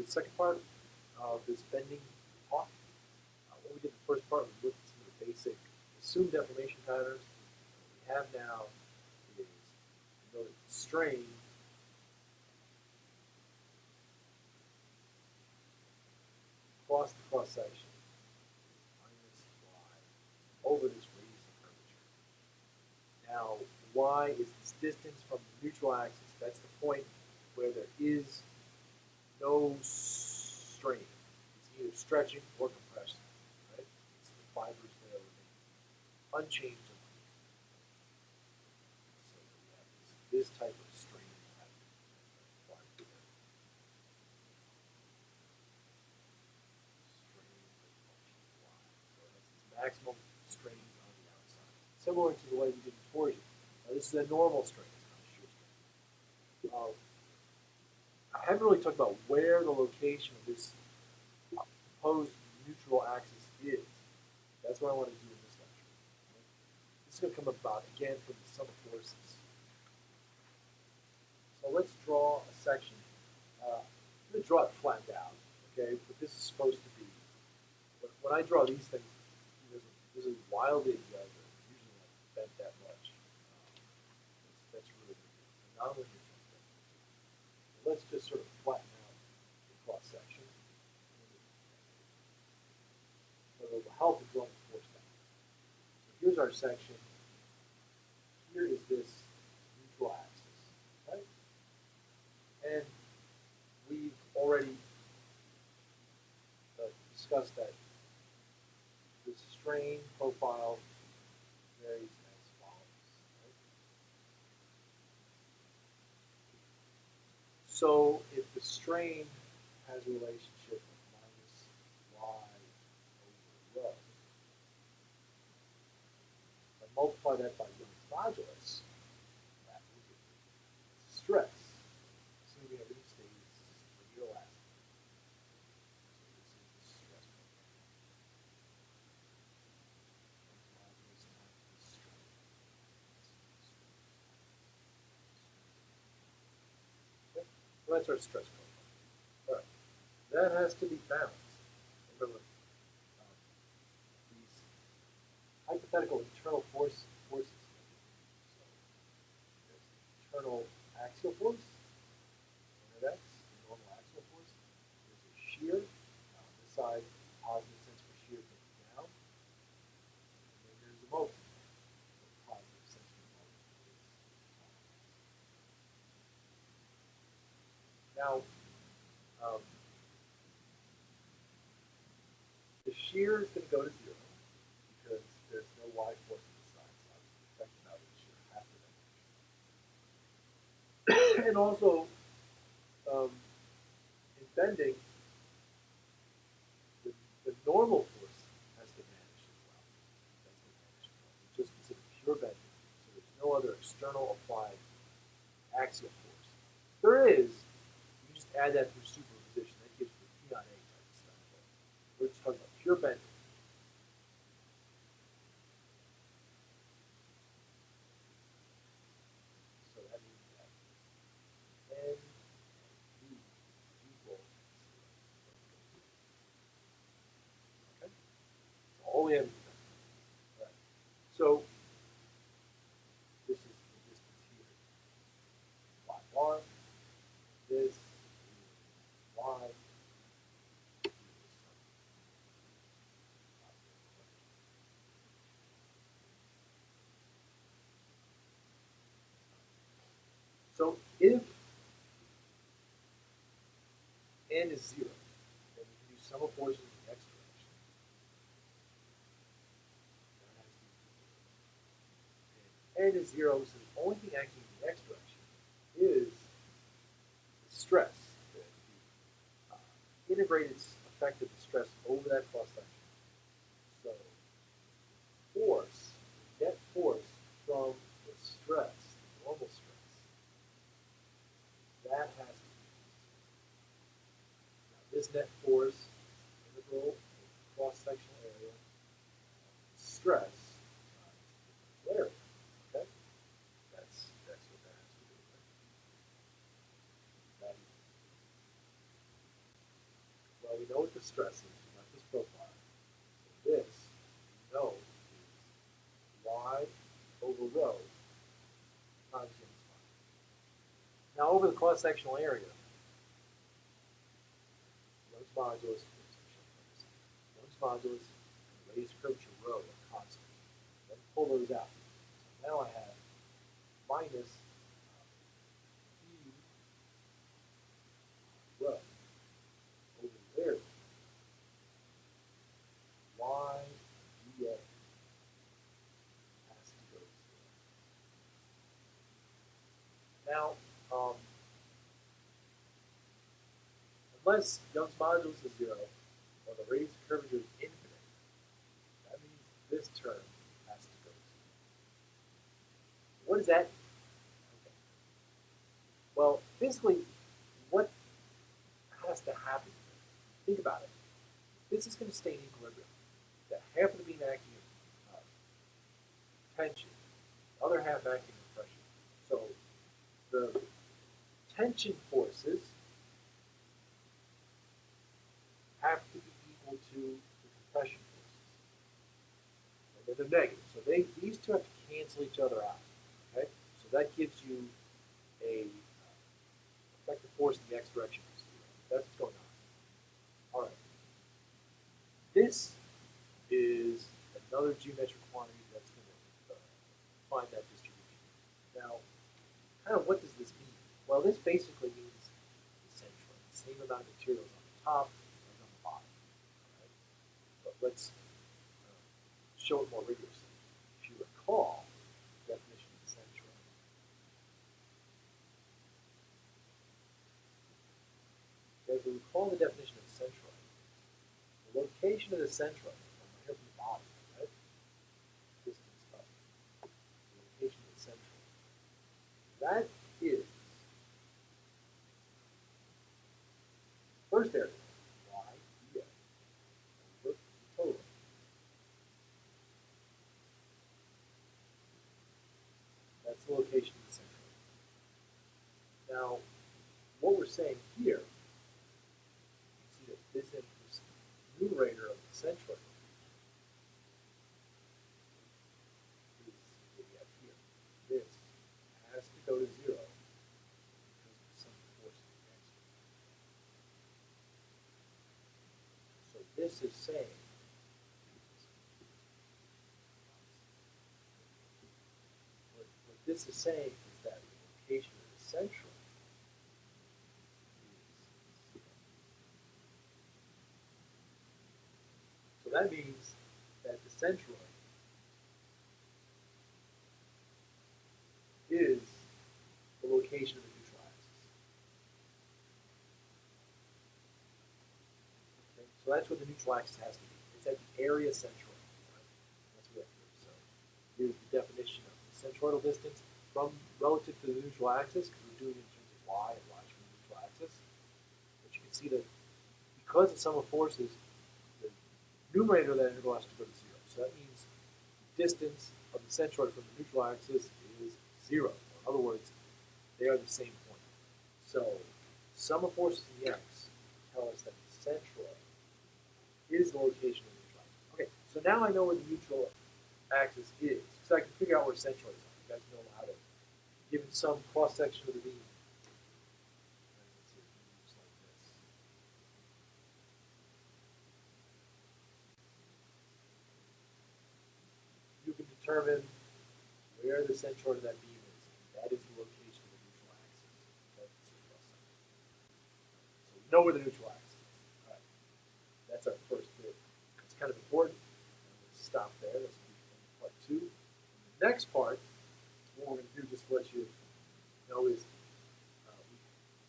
the second part of this bending talk. What we did in the first part, we looked at some of the basic assumed deformation patterns. What we have now is we know that the strain across the cross section minus y over this radius of curvature. Now, y is this distance from the neutral axis. That's the point where there is no strain. It's either stretching or compression. Right? It's the fibers there remain unchanged. So we have this type of strain applied to there. Strain with function y. So that's its maximum strain on the outside. Similar to the way we did in torsion. Now, this is a normal strain. It's not a shear strain. I haven't really talked about where the location of this proposed neutral axis is. That's what I want to do in this lecture. This is going to come about, again, from the sum of forces. So let's draw a section. I'm going to draw it flattened out, okay? But this is supposed to be, when I draw these things, this is wildly exaggerated. Usually not bent that much. That's really nonlinear. Let's just sort of flatten out the cross section. So it will help in drawing the force down. So here's our section. Here is this neutral axis, right? And we've already discussed that the strain profile varies as follows. Right? So if the strain has a relationship of minus y over rho, if I multiply that by Young's modulus, that will give me stress, assuming everything stays linear elastic. So this is the stress profile. Young's modulus times the strain. Okay? So that's our stress profile. All right. That has to be balanced. Remember, these hypothetical internal forces. So there's the internal axial force, that's the normal axial force. There's a shear. This side, positive sense for shear goes down. And then there's a moment. The positive sense for moment is now, the shear is going to go to 0 because there's no y force on the side, so I'm affected out of the shear half of that. And also, in bending, the normal force has to vanish as well. That's going to vanish as well. It's just considered pure bending, so there's no other external applied axial force. If there is, you just add that through superposition. That gives you the P on A type of stuff. But we're just talking about pure bending. So that means that N and V equal 0. Okay? So all we have is that. All right. So this is the distance here. Y bar. This is Y. So if N is 0, then we can do sum of forces in the x direction. And N is 0, so the only thing acting in the x direction is the stress, the integrated effect of the stress over that cross section. So force, net force from the stress, the normal stress, that has to be now, this net force integral cross-sectional area stress times the area. Okay? That's what that has to do. Right? stresses, you got this profile. So this, you know, is y over rho times Young's modulus. Now over the cross-sectional area, Young's modulus, Young's modulus, and radius curvature rho are constant. Let me pull those out. So now I have minus e rho over there, y dA has to go to 0. Now, unless Young's modulus is 0 or the radius of curvature is infinite, that means this term has to go to 0. What does that mean? Okay. Well, physically, what has to happen here? Think about it. This is going to stay in equilibrium. That half of the beam acting in tension, the other half acting in pressure. So the tension forces have to be equal to the compression forces. And they're negative. So these two have to cancel each other out. Okay? So that gives you a effective force in the x direction. That's what's going on. All right. This is another geometric quantity that's going to find that distribution. Now, kind of what does this mean? Well, this basically means essentially the same amount of materials on the top as on the bottom. Right? But let's show it more rigorously. If you recall the definition of the centroid, as we recall the definition of the centroid, the location of the centroid, here from the bottom, right? Distance up. The location of the centroid. That is first area, y dA, over the total. That's the location of the centroid. Now, what we're saying here, you see that this numerator of the centroid is what we have here. This has to go to 0 because of some force in the x. So this is saying what this is saying is that the location of the centroid is 0. So that means that the centroid is the location of the neutral axis. Okay? So that's what the neutral axis has to be. It's at the area centroid. Right? That's what it is. So here's the definition of the centroidal distance from relative to the neutral axis, because we're doing it in terms of y and y from the neutral axis. But you can see that because of sum of forces, the numerator of that interval has to go to 0. So that means the distance of the centroid from the neutral axis is 0. In other words, they are the same point. So sum of forces in the x tell us that the centroid is the location of the neutral axis. Okay, so now I know where the neutral axis is, so I can figure out where centroids are. You guys know how to, given some cross-section of the beam, you can determine where the centroid of that beam is. That is the location of the neutral axis. So we know where the neutral axis is. All right. That's our first bit. It's kind of important. Let's stop there. That's part 2. The next part, what we're going to do, just to let you know, is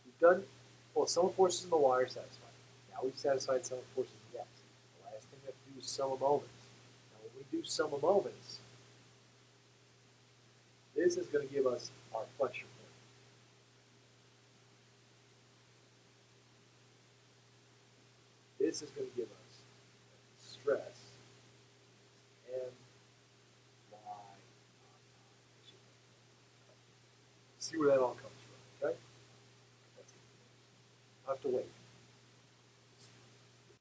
we've done, well, sum of forces in the y are satisfied. Now we've satisfied sum of forces in the x. The last thing we have to do is sum of moments. Now when we do sum of moments, this is going to give us our flexure point. This is going to give us stress M, Y, see where that all comes from, okay? That's it. I'll have to wait.